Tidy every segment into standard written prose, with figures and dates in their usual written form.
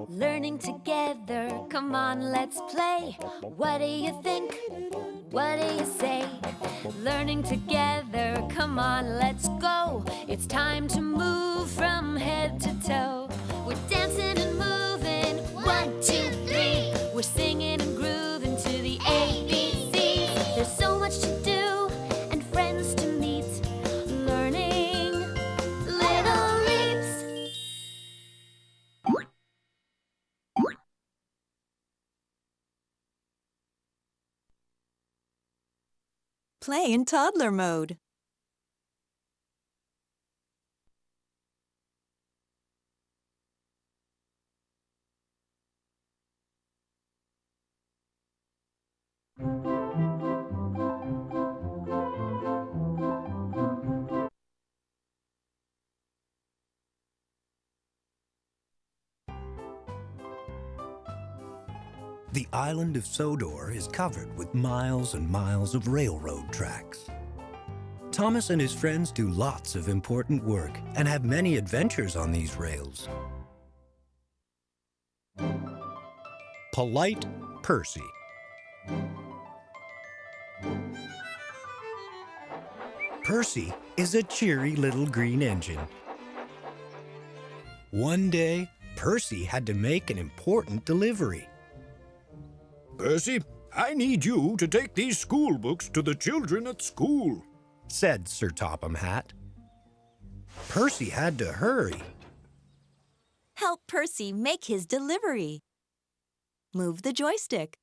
Learning together, come on, let's play. What do you think? What do you say? Learning together, come on, let's go. It's time to move from head to toe. We're dancing and moving, 1, 2, 3. We're singing and grooving to the ABCs. There's so much to do and friends to meet. Learning little leaps. Play in toddler mode. The island of Sodor is covered with miles and miles of railroad tracks. Thomas and his friends do lots of important work and have many adventures on these rails. Polite Percy. Percy is a cheery little green engine. One day, Percy had to make an important delivery. Percy, I need you to take these school books to the children at school, said Sir Topham Hatt. Percy had to hurry. Help Percy make his delivery. Move the joystick.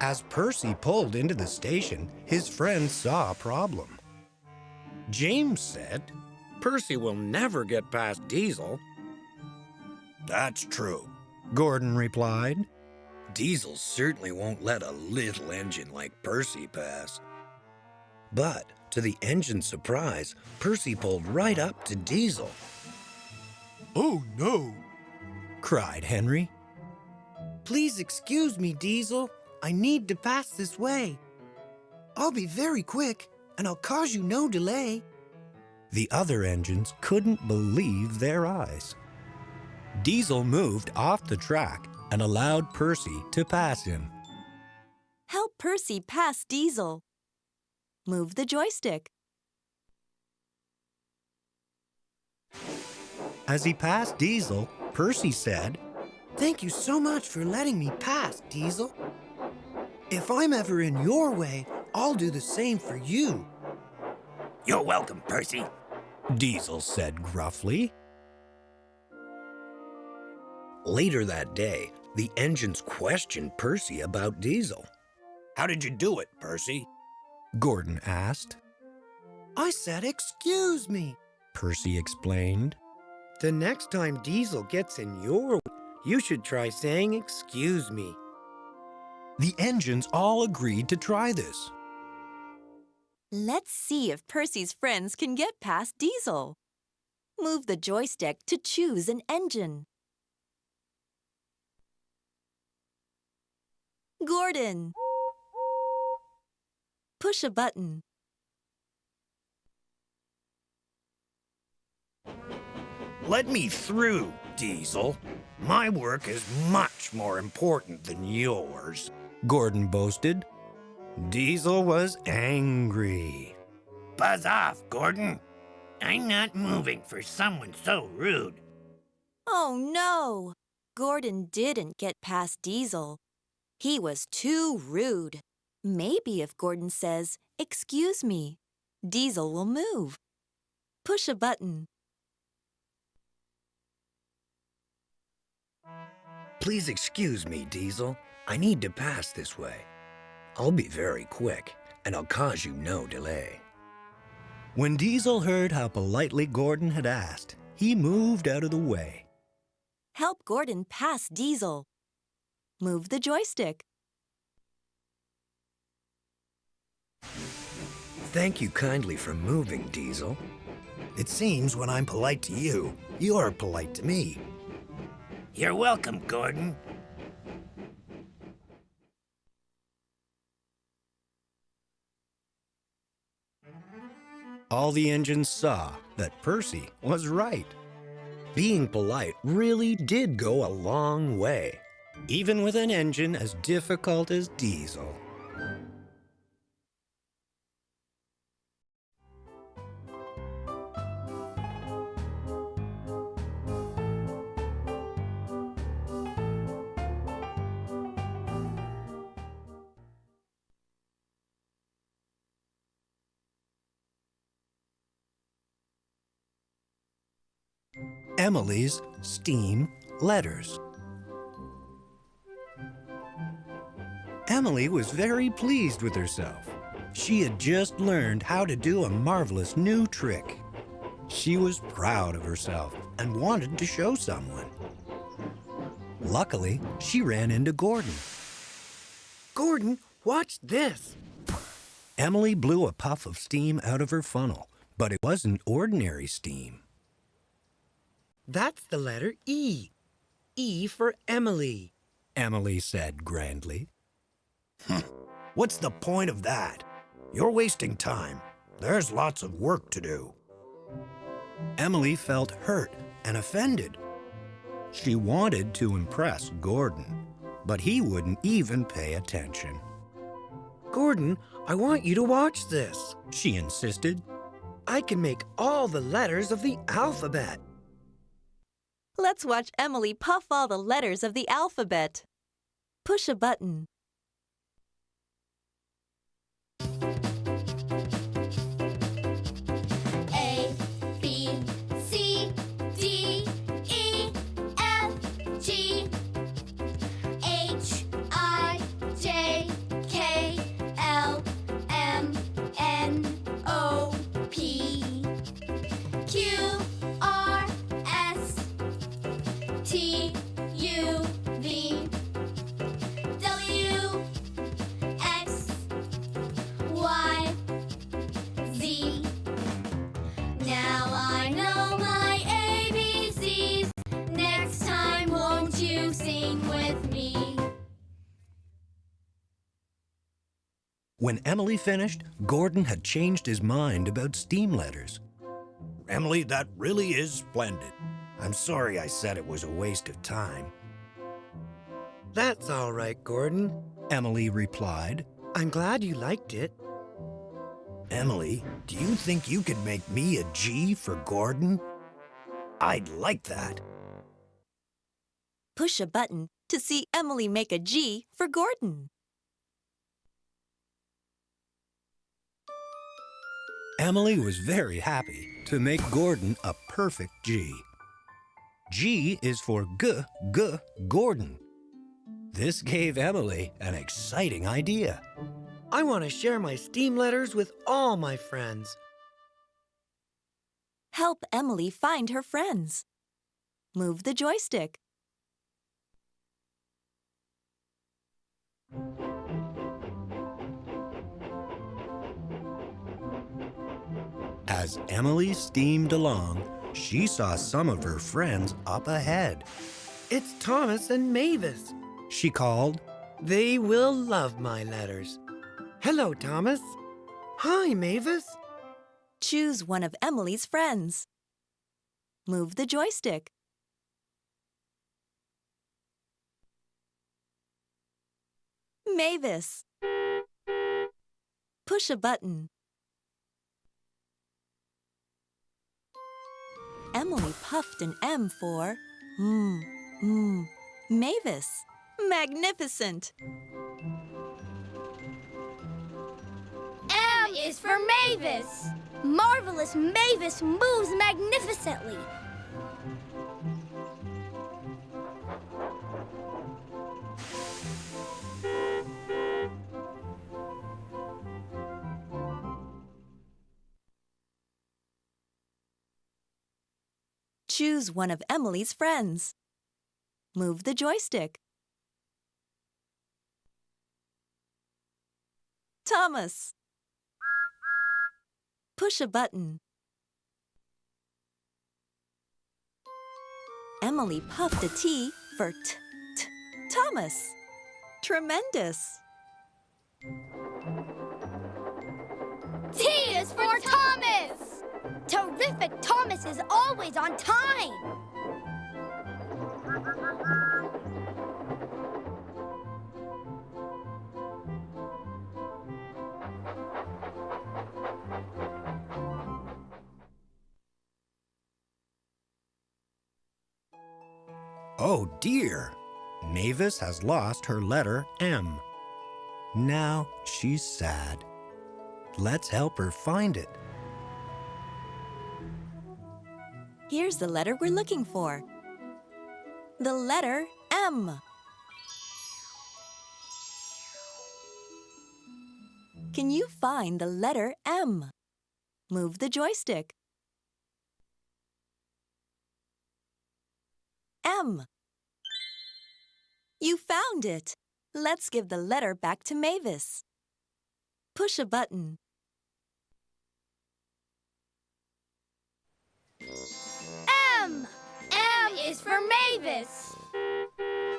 As Percy pulled into the station, his friends saw a problem. James said, Percy will never get past Diesel. That's true, Gordon replied. Diesel certainly won't let a little engine like Percy pass. But, to the engine's surprise, Percy pulled right up to Diesel. Oh no, cried Henry. Please excuse me, Diesel. I need to pass this way. I'll be very quick, and I'll cause you no delay. The other engines couldn't believe their eyes. Diesel moved off the track and allowed Percy to pass him. Help Percy pass Diesel. Move the joystick. As he passed Diesel, Percy said, Thank you so much for letting me pass, Diesel. If I'm ever in your way, I'll do the same for you. You're welcome, Percy, Diesel said gruffly. Later that day, the engines questioned Percy about Diesel. how did you do it, Percy? Gordon asked. I said, excuse me. Percy explained. The next time Diesel gets in your way, you should try saying, excuse me. The engines all agreed to try this. Let's see if Percy's friends can get past Diesel. Move the joystick to choose an engine. Gordon. Push a button. Let me through, Diesel. My work is much more important than yours, Gordon boasted. Diesel was angry. Buzz off, Gordon. I'm not moving for someone so rude. Oh no! Gordon didn't get past Diesel. He was too rude. Maybe if Gordon says, excuse me, Diesel will move. Push a button. Please excuse me, Diesel. I need to pass this way. I'll be very quick, and I'll cause you no delay. When Diesel heard how politely Gordon had asked, he moved out of the way. Help Gordon pass Diesel. Move the joystick. Thank you kindly for moving, Diesel. It seems when I'm polite to you, you're polite to me. You're welcome, Gordon. All the engines saw that Percy was right. Being polite really did go a long way, even with an engine as difficult as Diesel. Emily's steam letters. Emily was very pleased with herself. She had just learned how to do a marvelous new trick. She was proud of herself and wanted to show someone. Luckily, she ran into Gordon. Gordon, watch this. Emily blew a puff of steam out of her funnel, but it wasn't ordinary steam. That's the letter E. E for Emily. Emily said grandly. What's the point of that? You're wasting time. There's lots of work to do. Emily felt hurt and offended. She wanted to impress Gordon, but he wouldn't even pay attention. Gordon, I want you to watch this. She insisted. I can make all the letters of the alphabet. Let's watch Emily puff all the letters of the alphabet. Push a button. A, B, C, D, E, F, G, H, I, J, K, L, M, N, O, P, Q, R, S, T, U, V, W, X, Y, Z. Now I know my ABCs. Next time, won't you sing with me? When Emily finished, Gordon had changed his mind about steam letters. Emily, that really is splendid. I'm sorry I said it was a waste of time. That's all right, Gordon. Emily replied. I'm glad you liked it. Emily, do you think you could make me a G for Gordon? I'd like that. Push a button to see Emily make a G for Gordon. Emily was very happy to make Gordon a perfect G. G is for Gordon. This gave Emily an exciting idea. I want to share my steam letters with all my friends. Help Emily find her friends. Move the joystick. As Emily steamed along, she saw some of her friends up ahead. It's Thomas and Mavis. She called. They will love my letters. Hello, Thomas. Hi, Mavis. Choose one of Emily's friends. Move the joystick. Mavis. Push a button. Emily puffed an M for Mavis. Magnificent. M is for Mavis. Marvelous Mavis moves magnificently. Choose one of Emily's friends. Move the joystick. Thomas. Push a button. Emily puffed a T for Thomas. Tremendous! T is for Thomas! Terrific Thomas is always on time! Oh dear! Mavis has lost her letter M. Now she's sad. Let's help her find it. Here's the letter we're looking for. The letter M. Can you find the letter M? Move the joystick. M. You found it! Let's give the letter back to Mavis. Push a button. M! M is for Mavis!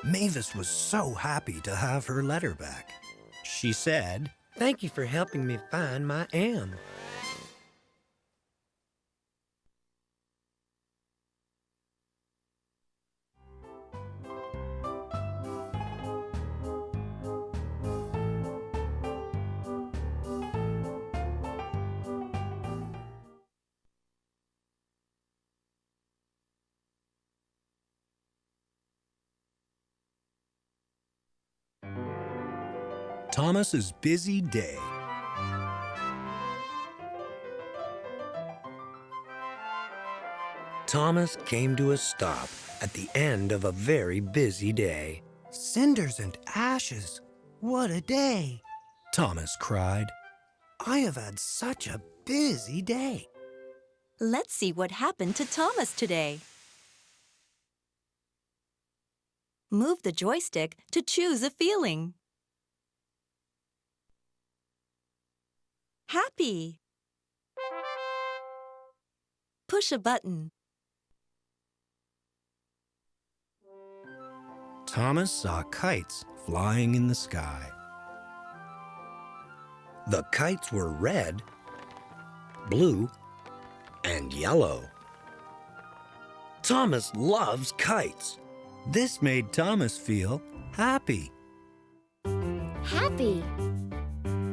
Mavis was so happy to have her letter back. She said, Thank you for helping me find my M. Thomas's busy day. Thomas came to a stop at the end of a very busy day. Cinders and ashes. What a day. Thomas cried. I have had such a busy day. Let's see what happened to Thomas today. Move the joystick to choose a feeling. Happy. Push a button. Thomas saw kites flying in the sky. The kites were red, blue, and yellow. Thomas loves kites. This made Thomas feel happy. Happy.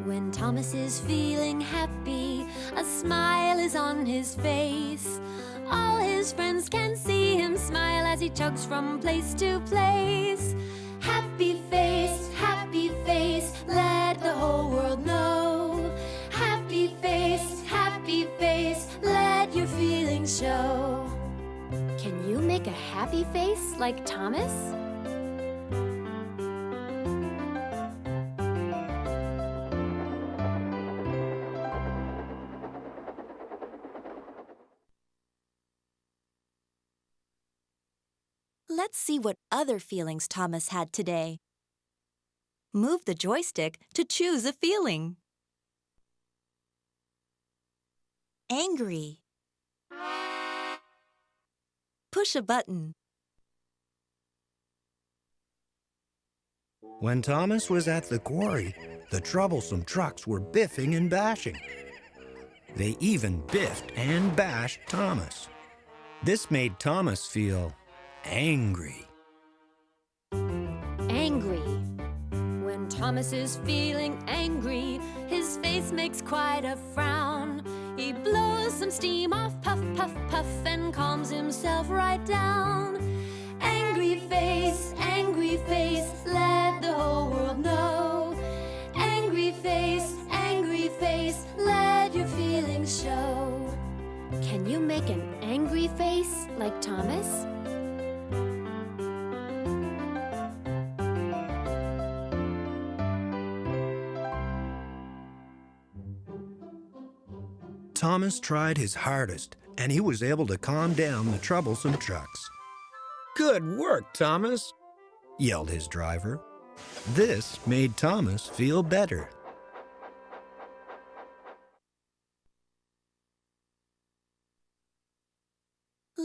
When Thomas is feeling happy, a smile is on his face. All his friends can see him smile as he chugs from place to place. Happy face, let the whole world know. Happy face, let your feelings show. Can you make a happy face like Thomas? Let's see what other feelings Thomas had today. Move the joystick to choose a feeling. Angry. Push a button. When Thomas was at the quarry, the troublesome trucks were biffing and bashing. They even biffed and bashed Thomas. This made Thomas feel angry. Angry. When Thomas is feeling angry, his face makes quite a frown. He blows some steam off, puff, puff, puff, and calms himself right down. Angry face, let the whole world know. Angry face, let your feelings show. Can you make an angry face like Thomas? Thomas tried his hardest, and he was able to calm down the troublesome trucks. "Good work, Thomas," yelled his driver. This made Thomas feel better.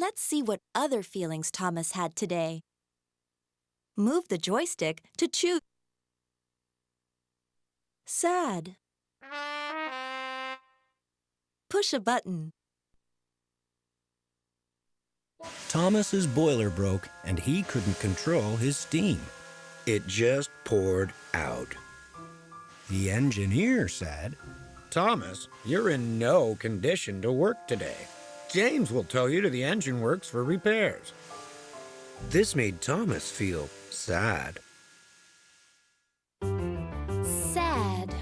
Let's see what other feelings Thomas had today. Move the joystick to choose. Sad. Push a button. Thomas's boiler broke and he couldn't control his steam. It just poured out. The engineer said, Thomas, you're in no condition to work today. James will tow you to the engine works for repairs. This made Thomas feel sad. Sad.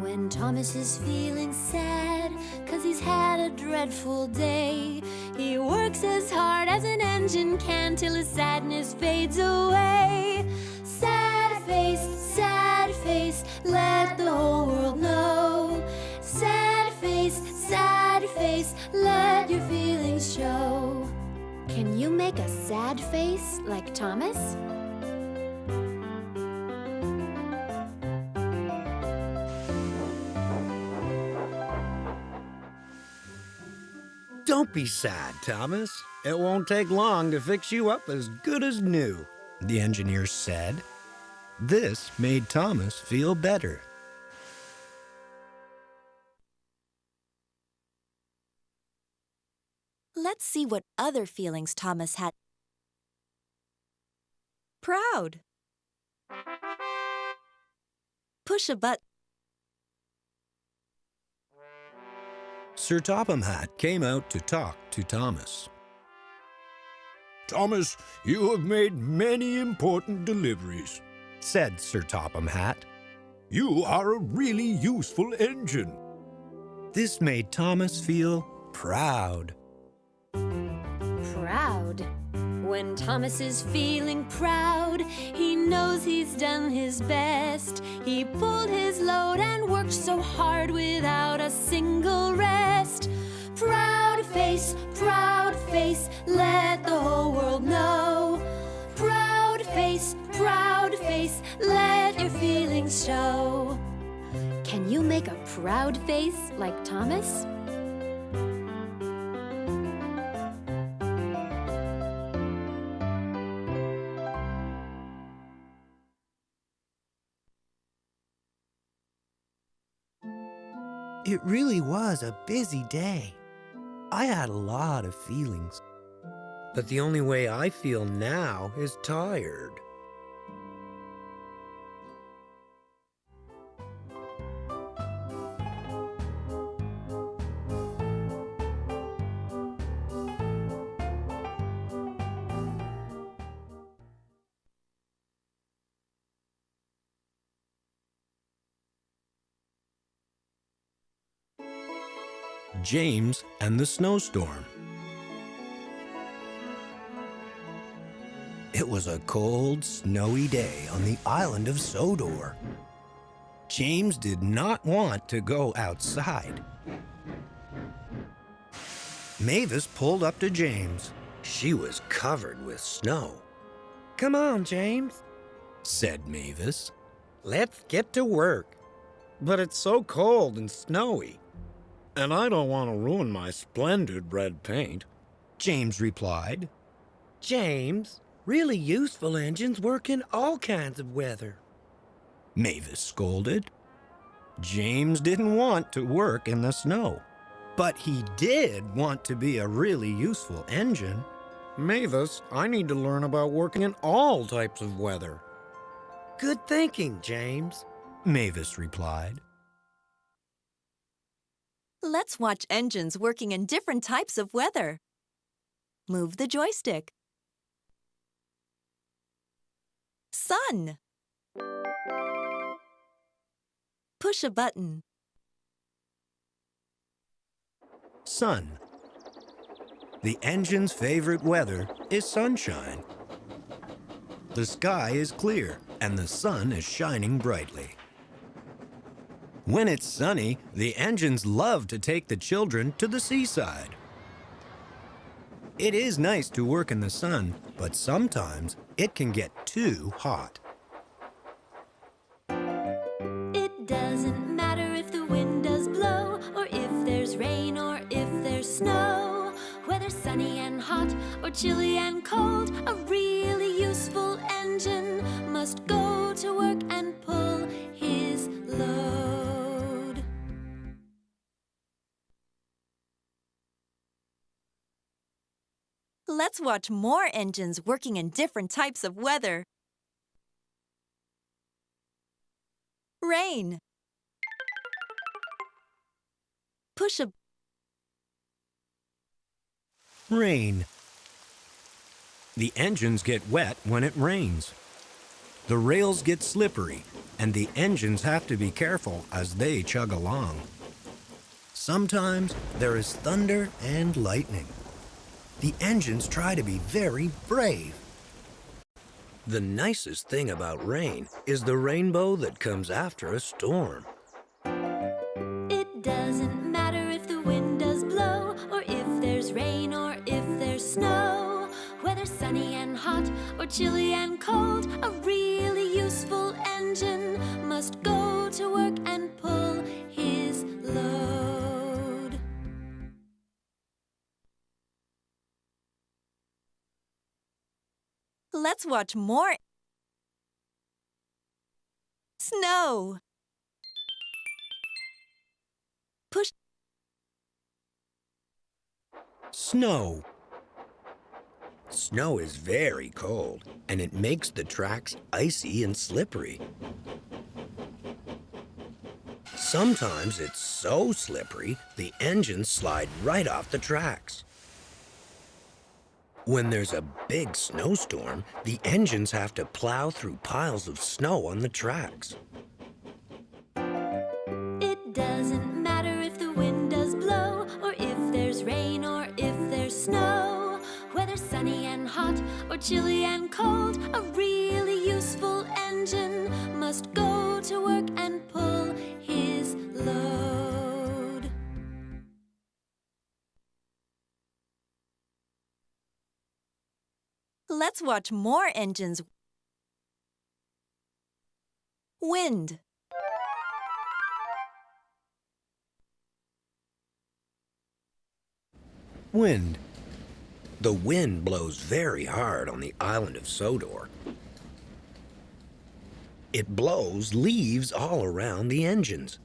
When Thomas is feeling sad, 'cause he's had a dreadful day. He works as hard as an engine can till his sadness fades away. Sad face, let the whole world know. Sad face, let your feelings show. Can you make a sad face like Thomas? Don't be sad, Thomas. It won't take long to fix you up as good as new. the engineer said. This made Thomas feel better. Let's see what other feelings Thomas had. Proud. Push a button. Sir Topham Hatt came out to talk to Thomas. Thomas, you have made many important deliveries, Said Sir Topham Hatt. You are a really useful engine. This made Thomas feel proud. Proud. When Thomas is feeling proud, he knows he's done his best. He pulled his load and worked so hard without a single rest. Proud face, let the whole world know. Proud face, let your feelings show. Can you make a proud face like Thomas? It really was a busy day. I had a lot of feelings. But the only way I feel now is tired. James and the snowstorm. It was a cold, snowy day on the island of Sodor. James did not want to go outside. Mavis pulled up to James, She was covered with snow. Come on, James. said Mavis. Let's get to work. But it's so cold and snowy. And I don't want to ruin my splendid red paint. James replied. James, really useful engines work in all kinds of weather. Mavis scolded. James didn't want to work in the snow, but he did want to be a really useful engine. Mavis, I need to learn about working in all types of weather. Good thinking, James. Mavis replied. Let's watch engines working in different types of weather. Move the joystick. Sun. Push a button. Sun. The engine's favorite weather is sunshine. The sky is clear and the sun is shining brightly. When it's sunny, the engines love to take the children to the seaside. It is nice to work in the sun, but sometimes it can get too hot. It doesn't matter if the wind does blow, or if there's rain, or if there's snow. Whether sunny and hot or chilly and cold, a really useful engine must go to work and pull his load. Let's watch more engines working in different types of weather. Rain. Push a Rain. The engines get wet when it rains. The rails get slippery, and the engines have to be careful as they chug along. Sometimes there is thunder and lightning. The engines try to be very brave. The nicest thing about rain is the rainbow that comes after a storm. It doesn't matter if the wind does blow, or if there's rain, or if there's snow. Whether sunny and hot, or chilly and cold, a really useful engine must go to work and pull his load. Let's watch more. Snow. Push. Snow. Snow is very cold, and it makes the tracks icy and slippery. Sometimes it's so slippery, the engines slide right off the tracks. When there's a big snowstorm, the engines have to plow through piles of snow on the tracks. It doesn't matter if the wind does blow, or if there's rain, or if there's snow. Whether sunny and hot, or chilly and cold, a really useful engine must go to work and pull his load. Let's watch more engines. Wind. Wind. The wind blows very hard on the island of Sodor. It blows leaves all around the engines.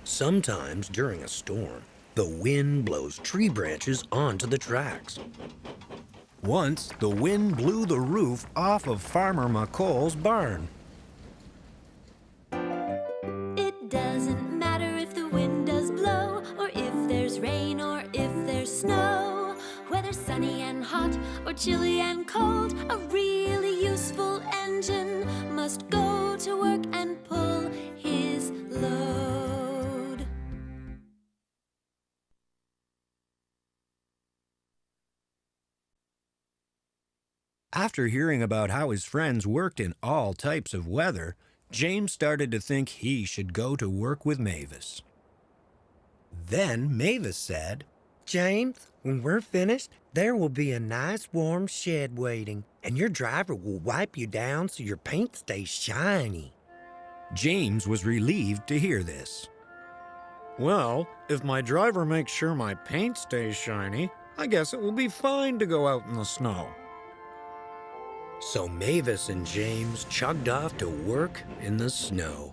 Sometimes during a storm, the wind blows tree branches onto the tracks. Once, the wind blew the roof off of Farmer McColl's barn. It doesn't matter if the wind does blow, or if there's rain, or if there's snow. Whether sunny and hot, or chilly and cold, a really useful engine must go to work and pull his load. After hearing about how his friends worked in all types of weather, James started to think he should go to work with Mavis. Then Mavis said, James, when we're finished, there will be a nice warm shed waiting, and your driver will wipe you down so your paint stays shiny. James was relieved to hear this. Well, if my driver makes sure my paint stays shiny, I guess it will be fine to go out in the snow. So Mavis and James chugged off to work in the snow.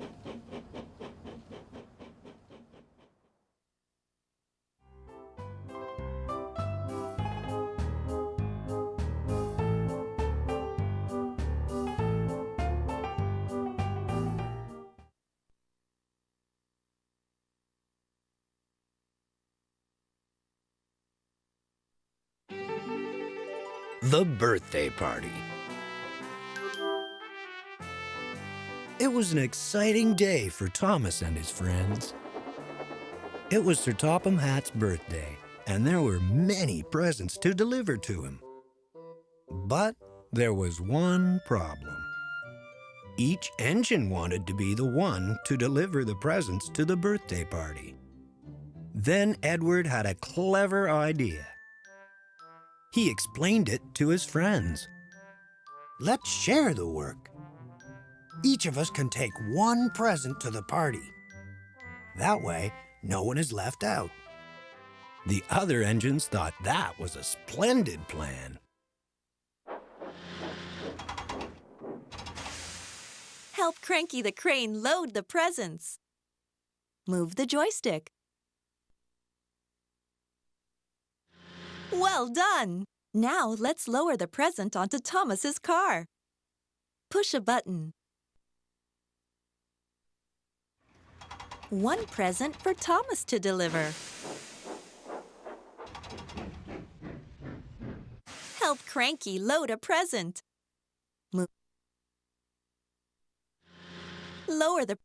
The birthday party. It was an exciting day for Thomas and his friends. It was Sir Topham Hatt's birthday, and there were many presents to deliver to him. But there was one problem. Each engine wanted to be the one to deliver the presents to the birthday party. Then Edward had a clever idea. He explained it to his friends. Let's share the work. Each of us can take one present to the party. That way, no one is left out. The other engines thought that was a splendid plan. Help Cranky the Crane load the presents. Move the joystick. Well done! Now let's lower the present onto Thomas's car. Push a button. One present for Thomas to deliver. Help Cranky load a present. Lower the...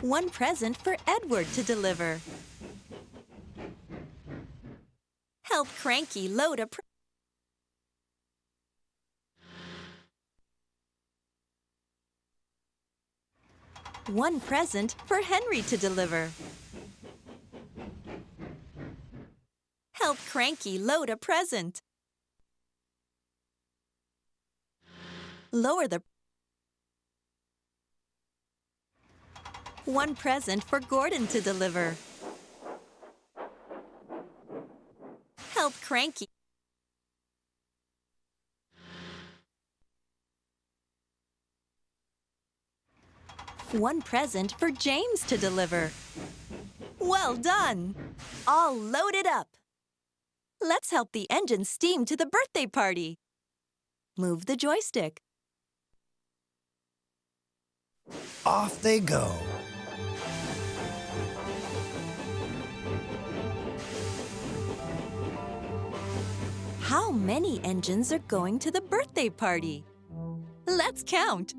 One present for Edward to deliver. Help Cranky load a One present for Henry to deliver. Help Cranky load a present. Lower the... One present for Gordon to deliver. Help Cranky. One present for James to deliver. Well done! All loaded up. Let's help the engine steam to the birthday party. Move the joystick. Off they go. How many engines are going to the birthday party? Let's count.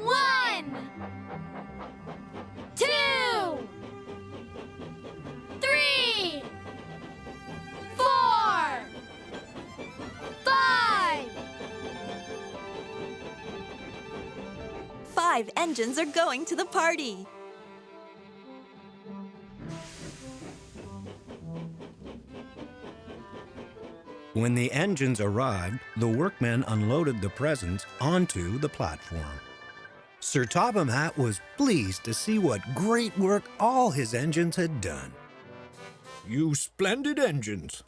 1, 2, 3, 4, 5. 5 engines are going to the party. When the engines arrived, the workmen unloaded the presents onto the platform. Sir Topham Hatt was pleased to see what great work all his engines had done. You splendid engines,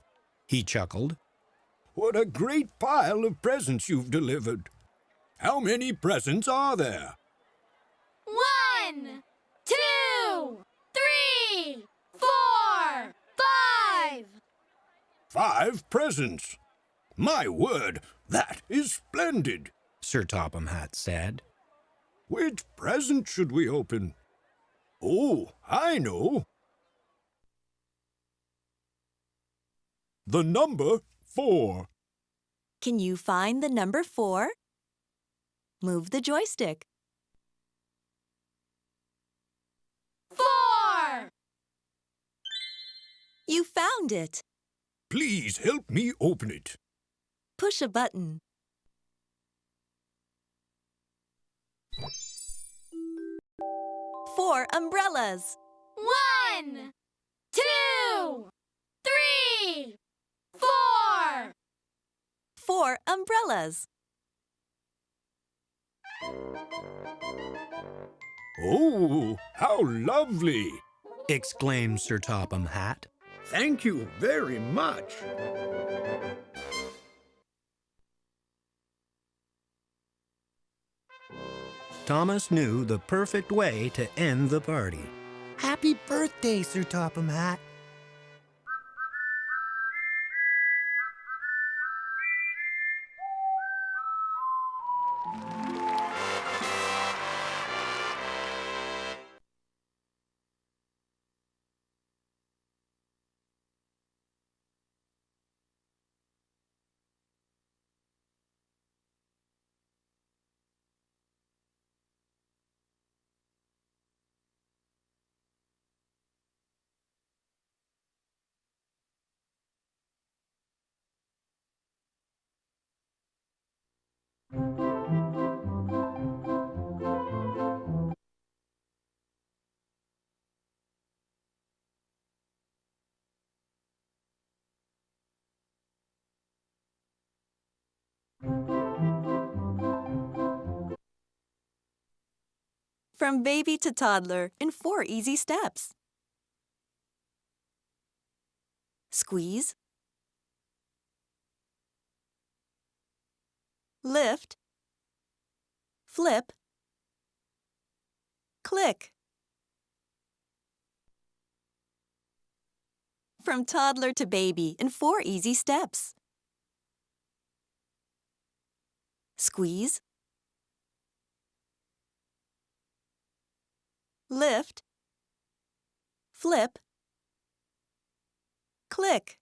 He chuckled. What a great pile of presents you've delivered. How many presents are there? 1, 2, 3, 4, 5. 5 presents. My word, that is splendid. Sir Topham Hatt said. Which present should we open? Oh, I know. The number 4. Can you find the number 4? Move the joystick. 4. You found it. Please help me open it. Push a button. Four umbrellas. 1, 2, 3, 4. 4 umbrellas. Oh, how lovely! Exclaimed Sir Topham Hatt. Thank you very much. Thomas knew the perfect way to end the party. Happy birthday, Sir Topham Hatt. From baby to toddler in 4 easy steps. Squeeze. Lift. Flip. Click. From toddler to baby in 4 easy steps. Squeeze. Lift. Flip. Click.